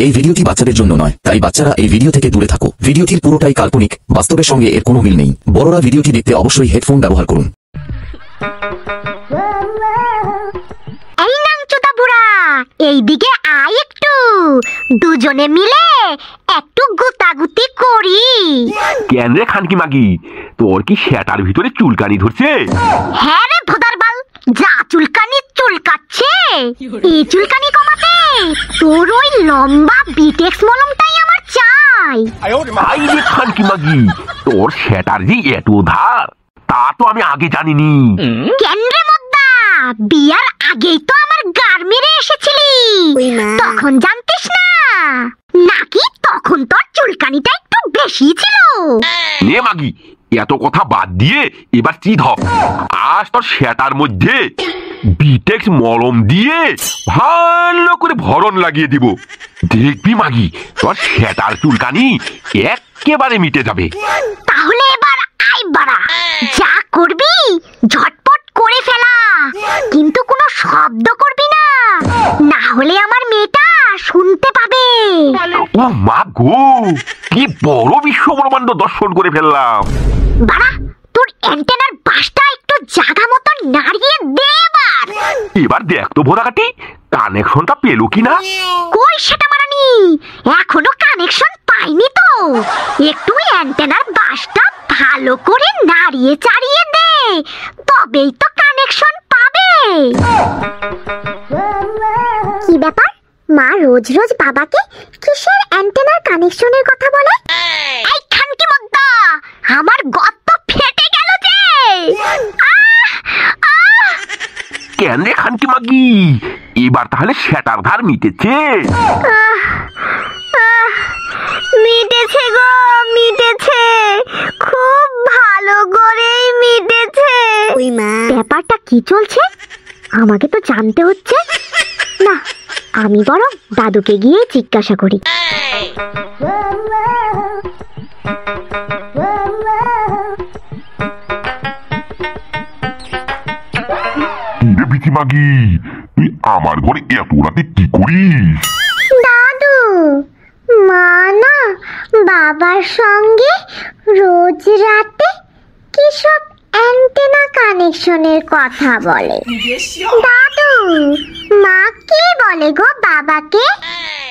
এই ভিডিওটি বাচ্চাদের জন্য নয়, তাই বাচ্চারা এই ভিডিও থেকে দূরে থাকো। ভিডিওটির পুরোটাই কাল্পনিক, বাস্তবের সঙ্গে এর কোনো মিল নেই। বড়রা ভিডিওটি দেখতে অবশ্যই হেডফোন ব্যবহার করুন। এই নাংচোদা বুড়া, এইদিকে আয় একটু, দুজনে মিলে একটু গুতাগুতি করি। কেন রে খানকি মাগি, তোর কি সেটার ভিতরে চুলকানি ধরছে? হ্যাঁ রে ভোদার বাল, যা চুলকানি চুলকাচ্ছে। এই চুলকানি কমাতে তোর ওই লম্বা বিটেক্স মলমটাই আমার চাই। আই রে খানকি মাগি, তোর সেটার যে এত ধার তা তো আমি আগে জানিনি। কেন রে মদ্দা, বিয়ার আগেই তো আমার গার মেরে এসেছিলি, তখন জানতিস না নাকি? তখন তোর চুলকানিটা একটু বেশি ছিল। নে মাগি, এত কথা বাদ দিয়ে এবার চিধ হ। আজ তোর সেটার মধ্যে বিটেক্স মলম দিয়ে ভালো করে ভরণ লাগিয়ে দিব। দেখবি মাগি, তোর সেটার চুলকানি একেবারে মিটে যাবে। তাহলে এবার আই বাড়া, যা করবি ঝটপট করে ফেলা, কিন্তু কোনো শব্দ করবি না, না হলে আমার মেয়েটা শুনতে পাবে। ও মা গো, কি বড় বিশ্ব ব্রহ্মাণ্ড দর্শন করে ফেললাম। বাড়া, তোর অ্যান্টেনার বাসটা একটু জায়গা মতো নাড়িয়ে দে এবার। এবার দেখ তো ভোদাকাটি, কানেকশনটা পেলো কিনা। কই সেটা মারানি, এখনো কানেকশন পাইনি তো। একটু অ্যান্টেনার বাসটা ভালো করে নাড়িয়ে চাড়িয়ে দে, তবেই তো কানেকশন পাবে। কি ব্যাপার, মা রোজ রোজ বাবাকে কিসের অ্যান্টেনার কানেকশনের কথা বলে? এই খানকি মদ্দা, আমার গর্ত ফেটে গেল যে। কেন রে খানকি মাগি, এবার তাহলে সেটার ধার মিটেছে? মিটেছে গো, মিটেছে, খুব ভালো করেই মিটেছে। ব্যাপারটা কি চলছে আমাকে তো জানতে হচ্ছে। না, আমি বরং দাদুকে গিয়ে জিজ্ঞাসা করি। বিচি মাগি, তুই আমার ঘরে এত রাতে কি করিস? দাদু, মা না বাবার সঙ্গে রোজ রাতে কি সব অ্যান্টেনা কানেকশনের কথা বলে। দাদু, মা কি বলে গো বাবাকে?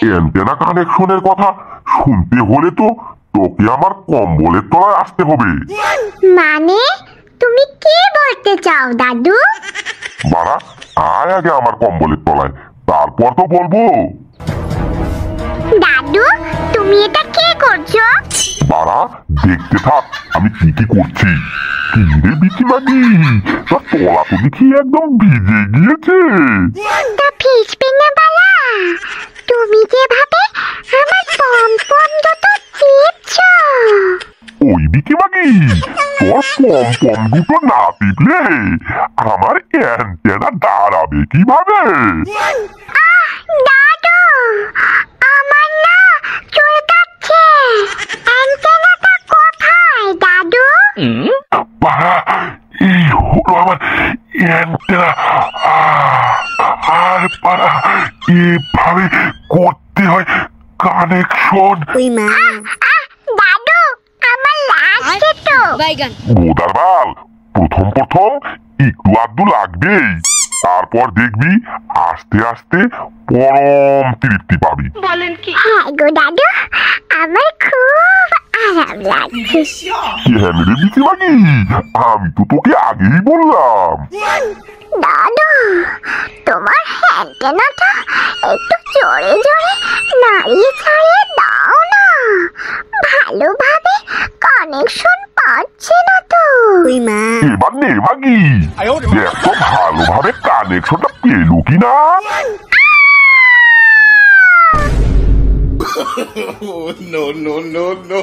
অ্যান্টেনা কানেকশনের কথা শুনতে হলে তো তোকে আমার কম্বলের তলায় আসতে হবে। মানে তুমি কি বলতে চাও দাদু? বাড়া, আয় আগে আমার কম্বলের তলায়, তারপর তো বলবো। দাদু, তুমি এটা কি করছো? বাড়া, দেখতে থাক আমি কি কি করছি। কি রে বিচি মাগি, তোর তলা তো দেখি একদম ভিজে গিয়েছে। তা ভিজবে না বালা, তুমি যেভাবে আমার পমপম দুটো চিপছো। ওই বিচি মাগি, তোর পমপম দুটো না টিপলে আমার অ্যান্টেনা দাঁড়াবে কিভাবে? দাদু, আমার না চুলকাচ্ছে। অ্যান্টেনাটা কোথায় দাদু? বাড়া, এই হলো আমার অ্যান্টেনা। আর পাড়া, এভাবে করতে হয় কানেকশন। দাদু, আমার লাগছে তো। গোদার বাল, প্রথম প্রথম একটু আধটু লাগবেই, তারপর দেখবি আস্তে আস্তে পরম তৃপ্তি পাবি। হ্যাঁ গো দাদু, আমার খুব আরাম লাগছে। কেন রে বিচি মাগি, আমি তো তোকে আগেই বললাম। দাদু, তোমার অ্যান্টেনাটা একটু জোরে জোরে নাড়িয়ে ছাড়িয়ে দাও না, ভালোভাবে কানেকশন পাচ্ছে না তো। এবার নে মাগি, দেখ তো ভালোভাবে কানেকশনটা পেলো কিনা। No, no, no, no.